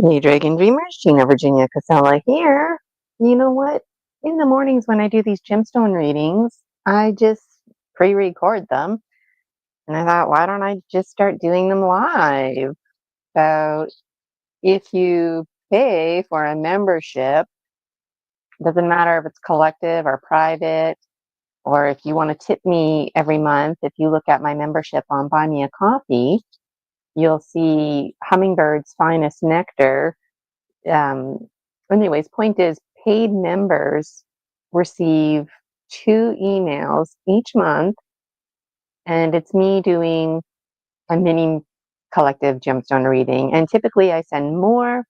Hey, Dragon Dreamers, Gina, Virginia, Casella here. You know what? In the mornings when I do these gemstone readings, I just pre-record them. And I thought, why don't I just start doing them live? So if you pay for a membership, doesn't matter if it's collective or private, or if you want to tip me every month, if you look at my membership on Buy Me a Coffee, you'll see Hummingbird's Finest Nectar. Anyways, point is, paid members receive 2 emails each month, and it's me doing a mini collective gemstone reading. And typically I send more.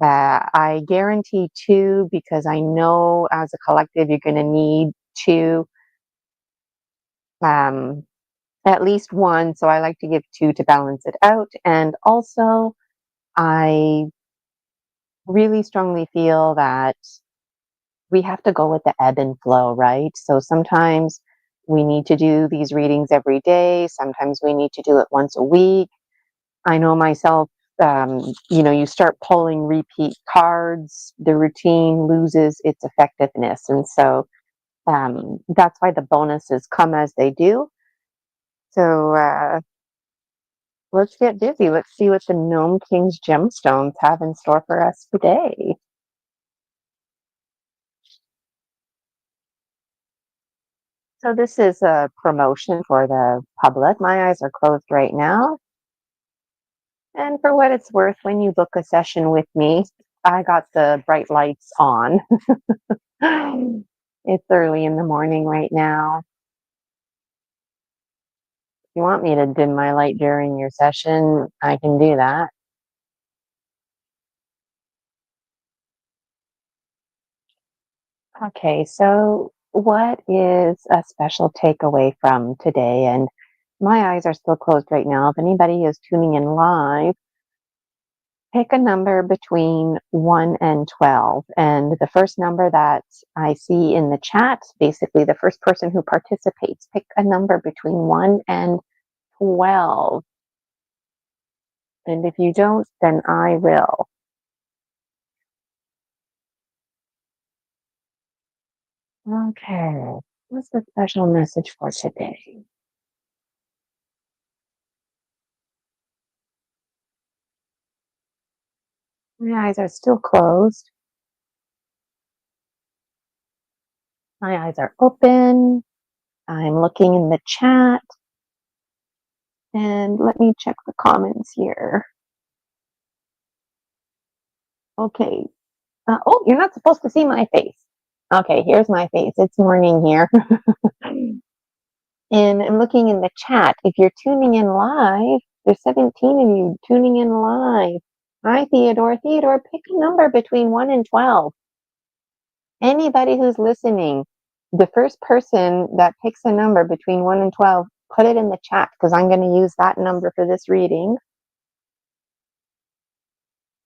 I guarantee 2 because I know as a collective you're going to need 2, at least 1. So I like to give 2 to balance it out. And also, I really strongly feel that we have to go with the ebb and flow, right? So sometimes we need to do these readings every day. Sometimes we need to do it once a week. I know myself, you start pulling repeat cards, the routine loses its effectiveness. And so that's why the bonuses come as they do. So let's get busy. Let's see what the Gnome King's Gemstones have in store for us today. So this is a promotion for the public. My eyes are closed right now. And for what it's worth, when you book a session with me, I got the bright lights on. It's early in the morning right now. If you want me to dim my light during your session, I can do that. Okay, so what is a special takeaway from today? And my eyes are still closed right now. If anybody is tuning in live, pick a number between 1 and 12. And the first number that I see in the chat, basically the first person who participates, pick a number between 1 and 12. And if you don't, then I will. Okay, what's the special message for today? My eyes are still closed. My eyes are open. I'm looking in the chat. And let me check the comments here. Okay. Oh, you're not supposed to see my face. Okay, here's my face. It's morning here. And I'm looking in the chat. If you're tuning in live, there's 17 of you tuning in live. Hi, Theodore. Theodore, pick a number between 1 and 12. Anybody who's listening, the first person that picks a number between 1 and 12, put it in the chat because I'm going to use that number for this reading.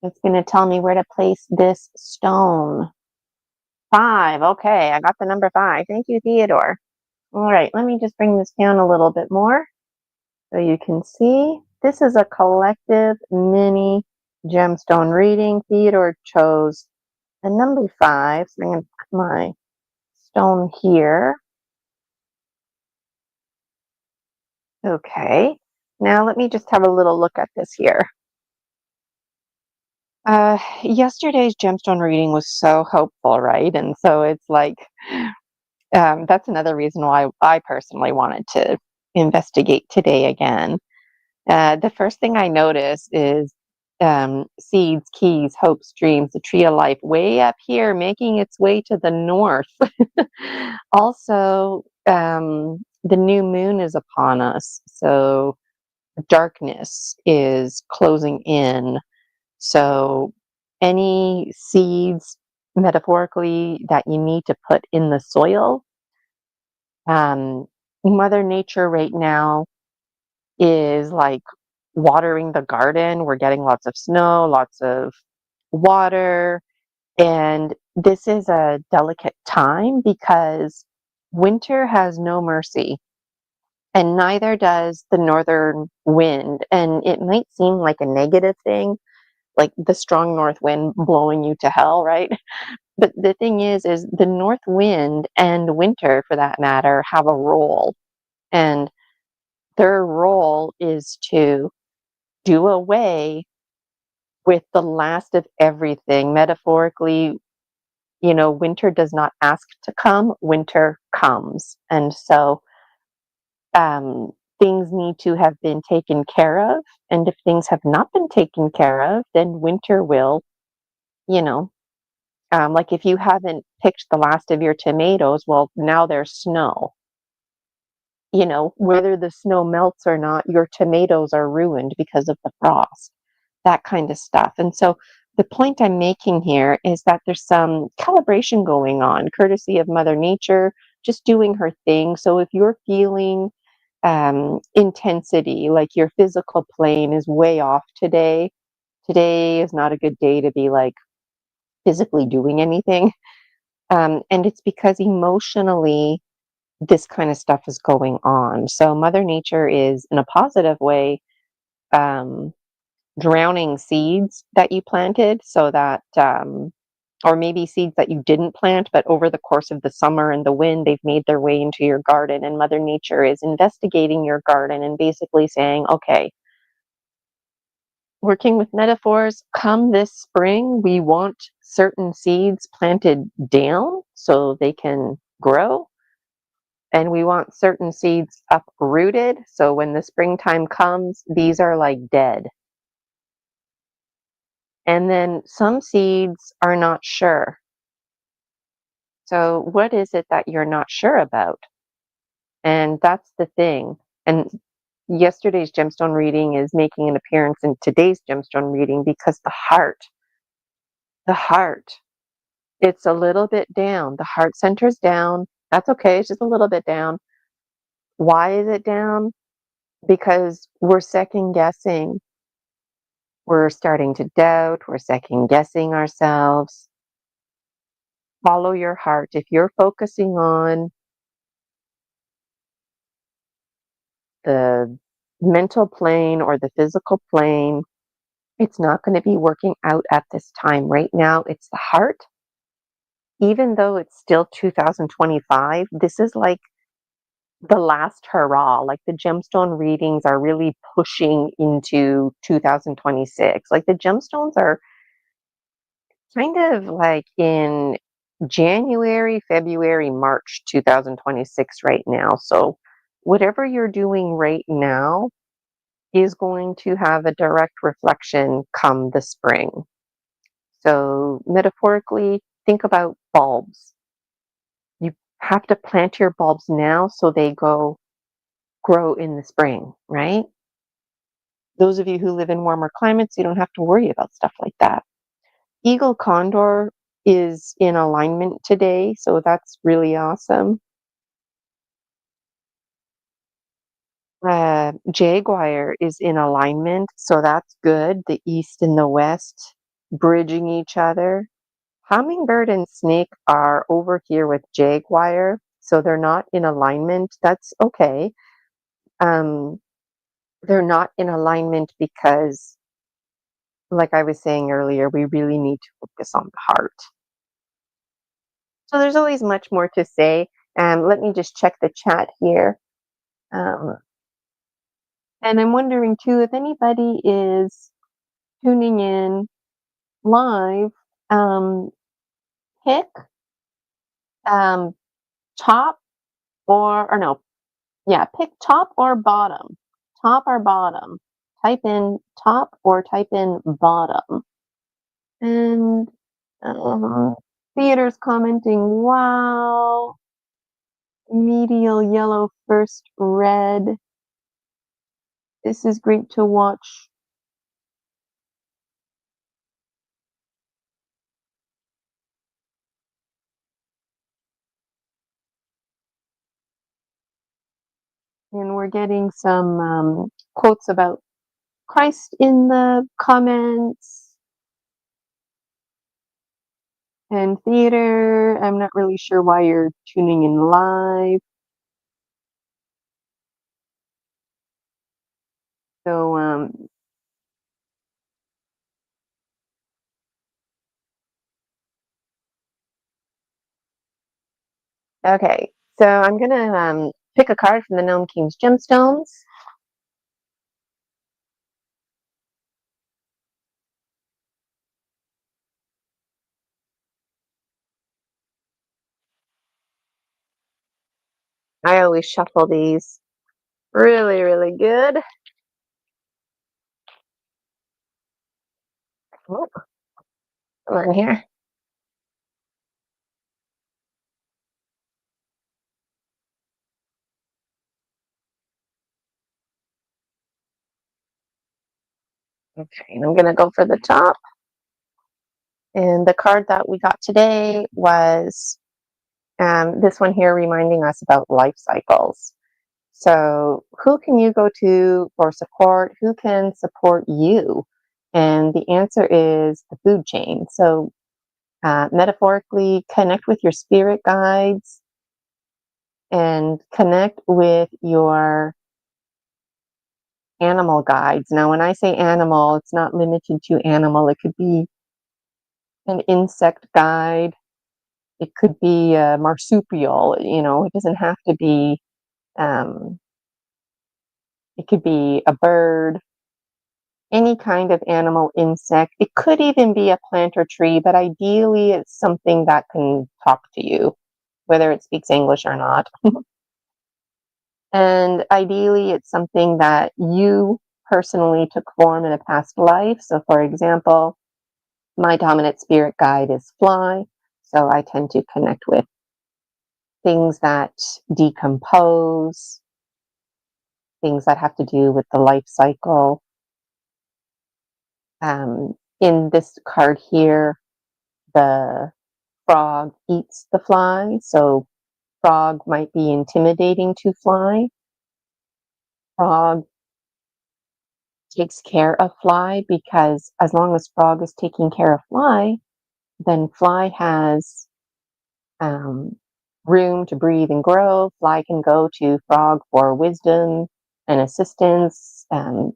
It's going to tell me where to place this stone. 5. Okay, I got the number 5. Thank you, Theodore. All right, let me just bring this down a little bit more so you can see. This is a collective mini gemstone reading. Theodore chose the number 5. So I'm going to put my stone here. Okay, now let me just have a little look at this here. Yesterday's gemstone reading was so hopeful, right? And so it's like, that's another reason why I personally wanted to investigate today again. The first thing I noticed is seeds, keys, hopes, dreams, the tree of life way up here, making its way to the north. Also, the new moon is upon us. So darkness is closing in. So any seeds, metaphorically, that you need to put in the soil, Mother Nature right now is like watering the garden. We're getting lots of snow, lots of water. And this is a delicate time because winter has no mercy, and neither does the northern wind. And it might seem like a negative thing, like the strong north wind blowing you to hell, right? But the thing is the north wind and winter, for that matter, have a role. And their role is to do away with the last of everything. Metaphorically, winter does not ask to come, winter comes. And so um, things need to have been taken care of. And if things have not been taken care of, then winter will, you know, like if you haven't picked the last of your tomatoes, well, now there's snow. Whether the snow melts or not, your tomatoes are ruined because of the frost, that kind of stuff. And so the point I'm making here is that there's some calibration going on, courtesy of Mother Nature, just doing her thing. So if you're feeling intensity, like your physical plane is way off today is not a good day to be like physically doing anything. And it's because emotionally, this kind of stuff is going on. So Mother Nature is, in a positive way, um, drowning seeds that you planted so that, or maybe seeds that you didn't plant, but over the course of the summer and the wind, they've made their way into your garden. And Mother Nature is investigating your garden and basically saying, okay, working with metaphors, come this spring, we want certain seeds planted down so they can grow. And we want certain seeds uprooted. So when the springtime comes, these are like dead. And then some seeds are not sure. So what is it that you're not sure about? And that's the thing. And yesterday's gemstone reading is making an appearance in today's gemstone reading because the heart, it's a little bit down. The heart center's down. That's okay. It's just a little bit down. Why is it down? Because we're second guessing. We're starting to doubt. We're second guessing ourselves. Follow your heart. If you're focusing on the mental plane or the physical plane, it's not going to be working out at this time. Right now, it's the heart. Even though it's still 2025, this is like the last hurrah. Like the gemstone readings are really pushing into 2026. Like the gemstones are kind of like in January, February, March 2026 right now. So whatever you're doing right now is going to have a direct reflection come the spring. So metaphorically, think about bulbs. You have to plant your bulbs now so they grow in the spring, right? Those of you who live in warmer climates, you don't have to worry about stuff like that. Eagle condor is in alignment today, so that's really awesome. Jaguar is in alignment, so that's good. The east and the west bridging each other. Hummingbird and snake are over here with jaguar, so they're not in alignment. That's okay. Um, they're not in alignment because, like I was saying earlier, we really need to focus on the heart. So there's always much more to say. Let me just check the chat here. Um, and I'm wondering too if anybody is tuning in live, pick um, top or no, yeah, pick top or bottom. Top or bottom. Type in top or type in bottom. And theater's commenting, wow. Medial yellow, first red. This is great to watch. And we're getting some quotes about Christ in the comments. And theater, I'm not really sure why you're tuning in live. So Okay, so I'm gonna pick a card from the Gnome King's Gemstones. I always shuffle these really, really good. Oh, come on here. Okay, and I'm gonna go for the top. And the card that we got today was this one here, reminding us about life cycles. So who can you go to for support? Who can support you? And the answer is the food chain. So metaphorically, connect with your spirit guides and connect with your animal guides. Now, when I say animal, it's not limited to animal. It could be an insect guide. It could be a marsupial. You know, it doesn't have to be. Um, it could be a bird, any kind of animal, insect. It could even be a plant or tree, but ideally, it's something that can talk to you, whether it speaks English or not. And ideally, it's something that you personally took form in a past life. So, for example, my dominant spirit guide is fly. So, I tend to connect with things that decompose, things that have to do with the life cycle. In this card here, the frog eats the fly. So, frog might be intimidating to fly. Frog takes care of fly because as long as frog is taking care of fly, then fly has um, room to breathe and grow. Fly can go to frog for wisdom and assistance,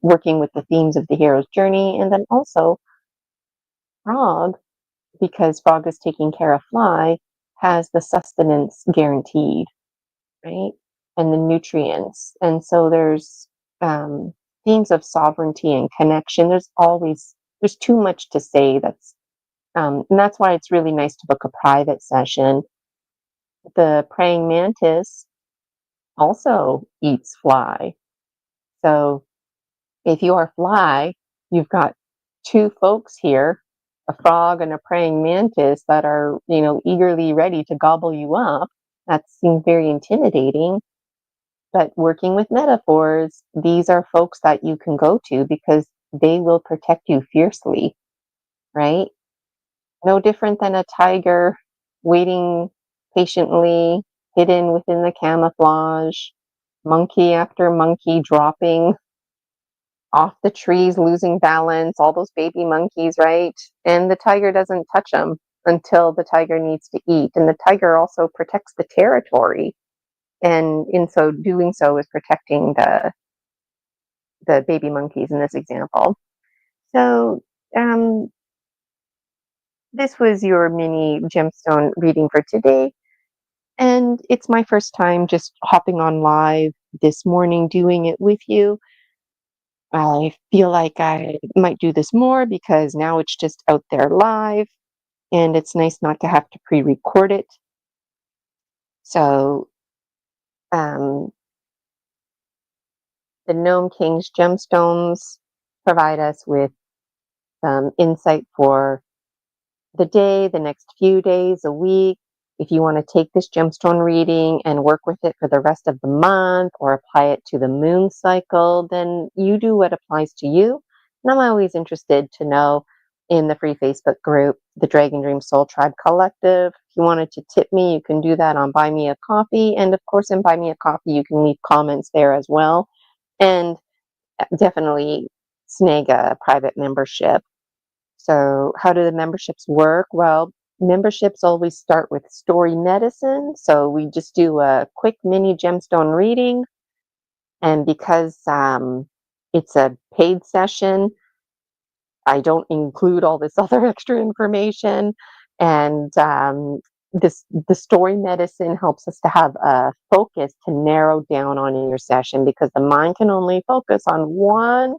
working with the themes of the hero's journey. And then also frog, because frog is taking care of fly, has the sustenance guaranteed, right? And the nutrients. And so there's themes of sovereignty and connection. There's too much to say. And that's why it's really nice to book a private session. The praying mantis also eats fly. So if you are fly, you've got two folks here, a frog and a praying mantis, that are, eagerly ready to gobble you up. That seems very intimidating. But working with metaphors, these are folks that you can go to because they will protect you fiercely, right? No different than a tiger waiting patiently, hidden within the camouflage, monkey after monkey dropping off the trees, losing balance, all those baby monkeys, right? And the tiger doesn't touch them until the tiger needs to eat. And the tiger also protects the territory. And in so doing so is protecting the baby monkeys in this example. So this was your mini gemstone reading for today. And it's my first time just hopping on live this morning, doing it with you. I feel like I might do this more because now it's just out there live, and it's nice not to have to pre-record it. So the Gnome King's Gemstones provide us with some insight for the day, the next few days, a week. If you want to take this gemstone reading and work with it for the rest of the month or apply it to the moon cycle, then you do what applies to you. And I'm always interested to know in the free Facebook group, the Dragon Dream Soul Tribe Collective. If you wanted to tip me, you can do that on Buy Me a Coffee. And of course, in Buy Me a Coffee, you can leave comments there as well. And definitely snag a private membership. So how do the memberships work? Well, memberships always start with story medicine. So we just do a quick mini gemstone reading. And because it's a paid session, I don't include all this other extra information. And the story medicine helps us to have a focus to narrow down on in your session, because the mind can only focus on one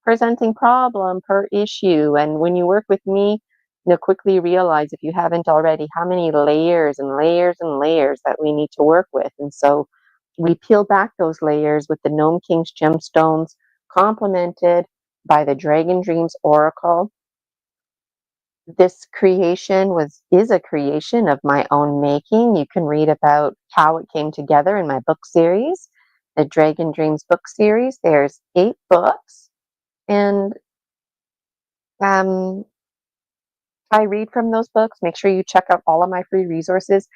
presenting problem per issue. And when you work with me, you'll quickly realize, if you haven't already, how many layers and layers and layers that we need to work with. And so we peel back those layers with the Gnome King's Gemstones, complemented by the Dragon Dreams Oracle. This creation is a creation of my own making. You can read about how it came together in my book series, the Dragon Dreams book series. There's 8 books, and I read from those books. Make sure you check out all of my free resources.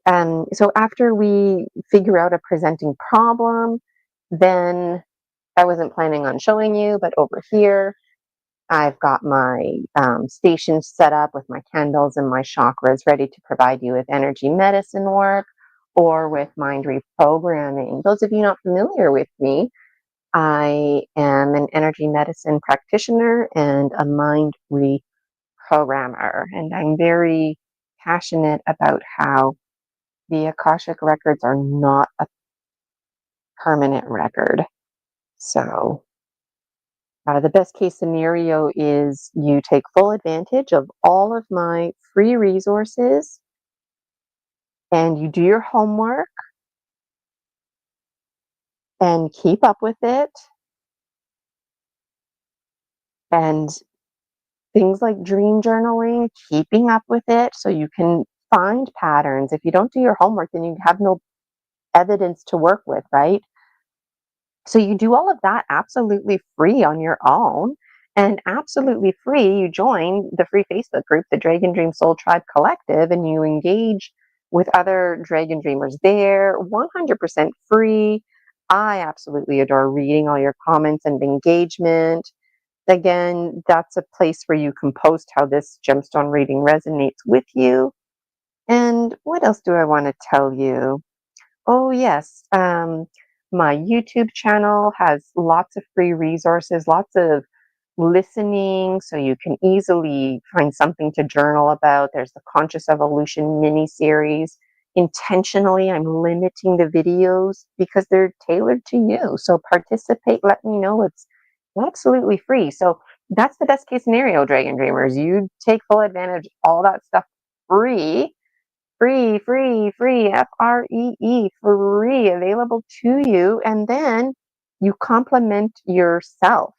So after we figure out a presenting problem, then I wasn't planning on showing you, but over here, I've got my station set up with my candles and my chakras ready to provide you with energy medicine work or with mind reprogramming. Those of you not familiar with me, I am an energy medicine practitioner and a mind reprogrammer. And I'm very passionate about how the Akashic records are not a permanent record. So the best case scenario is you take full advantage of all of my free resources and you do your homework and keep up with it. And things like dream journaling, keeping up with it so you can find patterns. If you don't do your homework, then you have no evidence to work with, right? So you do all of that absolutely free on your own, and absolutely free you join the free Facebook group, the Dragon Dream Soul Tribe Collective, and you engage with other Dragon Dreamers there, 100% free. I absolutely adore reading all your comments and engagement. Again, that's a place where you can post how this gemstone reading resonates with you. And what else do I want to tell you? Oh, yes. My YouTube channel has lots of free resources, lots of listening, so you can easily find something to journal about. There's the Conscious Evolution mini series. Intentionally, I'm limiting the videos because they're tailored to you. So participate, let me know. It's absolutely free. So that's the best case scenario, Dragon Dreamers. You take full advantage of all that stuff free. Free, free, free, Free, free, available to you. And then you complement yourself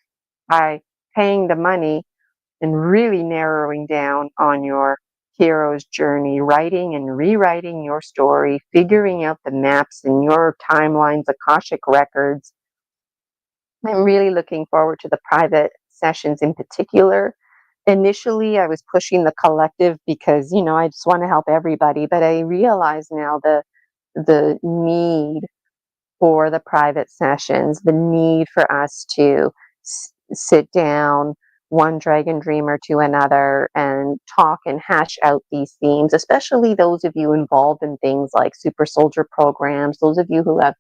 by paying the money and really narrowing down on your hero's journey, writing and rewriting your story, figuring out the maps in your timelines, Akashic records. I'm really looking forward to the private sessions in particular. Initially, I was pushing the collective because, I just want to help everybody, but I realize now the need for the private sessions, the need for us to sit down, one dragon dreamer to another, and talk and hash out these themes, especially those of you involved in things like super soldier programs, those of you who have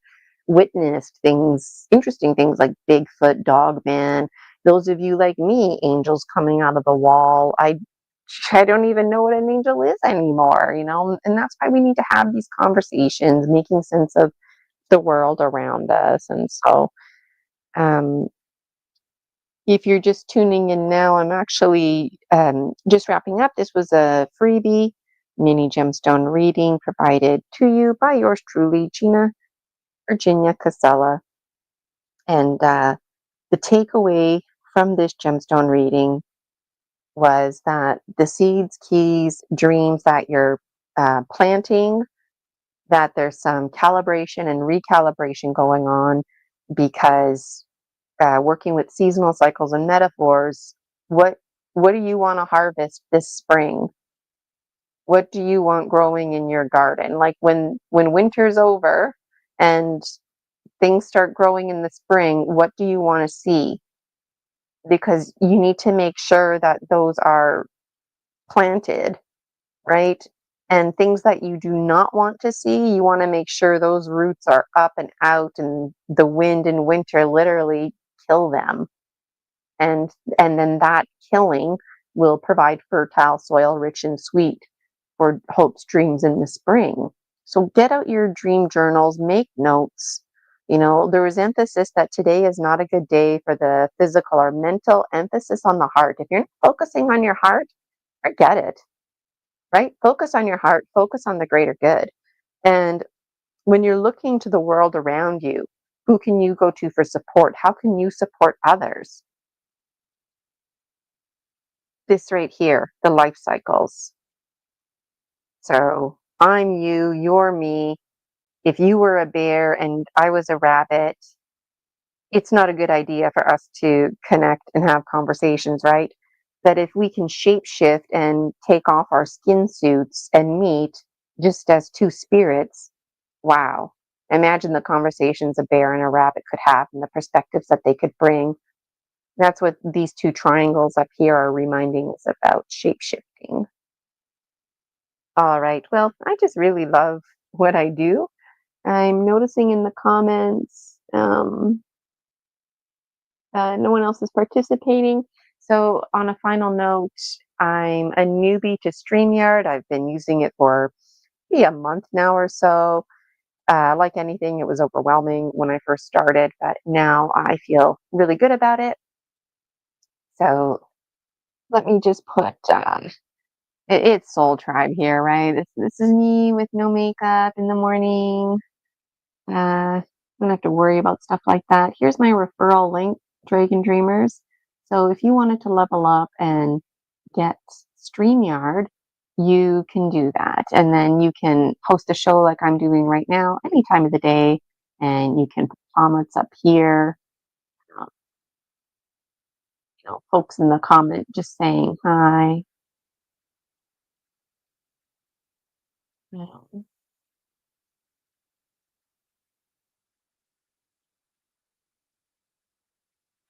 witnessed things, interesting things like Bigfoot, Dogman, those of you like me, angels coming out of the wall. I don't even know what an angel is anymore, and that's why we need to have these conversations, making sense of the world around us. And so if you're just tuning in now, I'm actually just wrapping up. This was a freebie mini gemstone reading provided to you by yours truly, Gina Virginia Casella. And the takeaway from this gemstone reading was that the seeds, keys, dreams that you're planting, that there's some calibration and recalibration going on, because working with seasonal cycles and metaphors, what do you want to harvest this spring? What do you want growing in your garden? Like when winter's over and things start growing in the spring, what do you want to see? Because you need to make sure that those are planted, right? And things that you do not want to see, you want to make sure those roots are up and out, and the wind in winter literally kill them. And then that killing will provide fertile soil, rich and sweet, for hopes, dreams in the spring. So get out your dream journals, make notes. There was emphasis that today is not a good day for the physical or mental, emphasis on the heart. If you're not focusing on your heart, forget it, right? Focus on your heart, focus on the greater good. And when you're looking to the world around you, who can you go to for support? How can you support others? This right here, the life cycles. So I'm you, you're me. If you were a bear and I was a rabbit, it's not a good idea for us to connect and have conversations, right? That if we can shapeshift and take off our skin suits and meet just as two spirits, wow. Imagine the conversations a bear and a rabbit could have and the perspectives that they could bring. That's what these two triangles up here are reminding us about, shapeshifting. All right. Well, I just really love what I do. I'm noticing in the comments, no one else is participating. So on a final note, I'm a newbie to StreamYard. I've been using it for maybe a month now or so. Like anything, it was overwhelming when I first started, but now I feel really good about it. So let me just put, it's Soul Tribe here, right? This is me with no makeup in the morning. Don't have to worry about stuff like that. Here's my referral link, Dragon Dreamers. So if you wanted to level up and get StreamYard, you can do that. And then you can host a show like I'm doing right now, any time of the day. And you can put comments up here. Um, folks in the comment just saying hi. Um,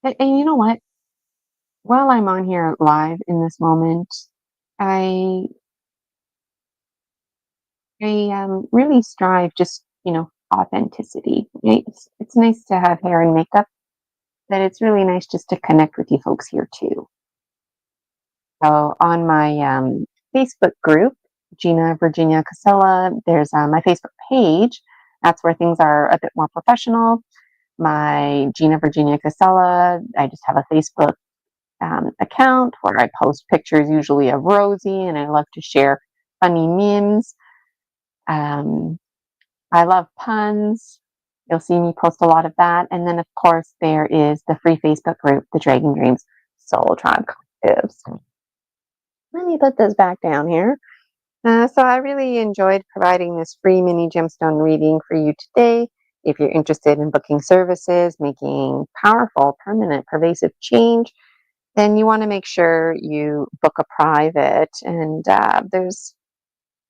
and you know what? While I'm on here live in this moment, I really strive just, authenticity. Right? It's nice to have hair and makeup, but it's really nice just to connect with you folks here too. So on my Facebook group, Gina Virginia Casella, there's my Facebook page. That's where things are a bit more professional. My Gina Virginia Casella, I just have a Facebook account where I post pictures usually of Rosie, and I love to share funny memes. Um, I love puns. You'll see me post a lot of that. And then, of course, there is the free Facebook group, the Dragon Dreams Soul Tribe Collectives. Let me put this back down here. So I really enjoyed providing this free mini gemstone reading for you today. If you're interested in booking services, making powerful, permanent, pervasive change, then you want to make sure you book a private. And there's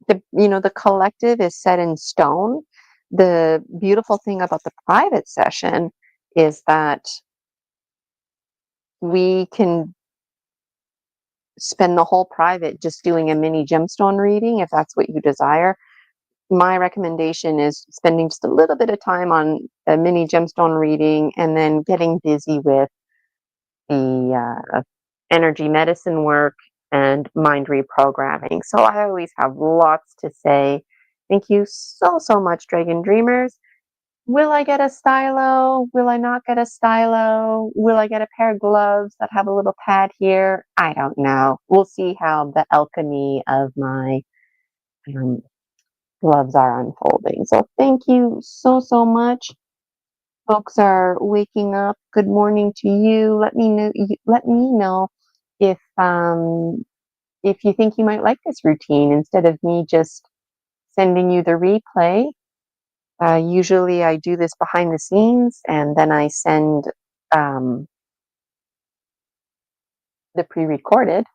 the collective is set in stone. The beautiful thing about the private session is that we can spend the whole private just doing a mini gemstone reading if that's what you desire. My recommendation is spending just a little bit of time on a mini gemstone reading and then getting busy with the energy medicine work and mind reprogramming. So I always have lots to say. Thank you so, so much, Dragon Dreamers. Will I get a stylo? Will I not get a stylo? Will I get a pair of gloves that have a little pad here? I don't know. We'll see how the alchemy of my um, gloves are unfolding. So thank you so, so much. Folks are waking up. Good morning to you. Let me know. Let me know if you think you might like this routine instead of me just sending you the replay. Usually I do this behind the scenes and then I send the pre-recorded.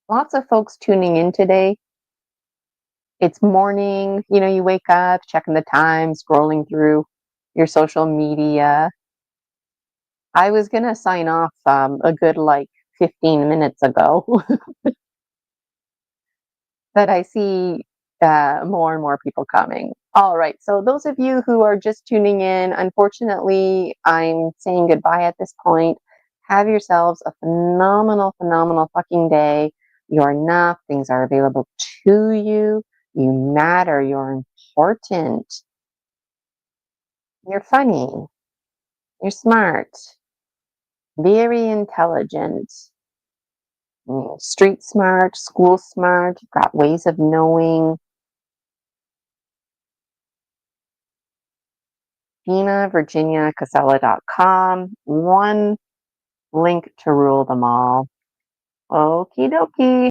Lots of folks tuning in today. It's morning, you wake up, checking the time, scrolling through your social media. I was going to sign off a good 15 minutes ago, but I see more and more people coming. All right. So those of you who are just tuning in, unfortunately, I'm saying goodbye at this point. Have yourselves a phenomenal, phenomenal fucking day. You're enough. Things are available to you. You matter. You're important. You're funny. You're smart. Very intelligent. Street smart, school smart. You've got ways of knowing. Gina, Virginia, Casella.com. One link to rule them all. Okie dokie.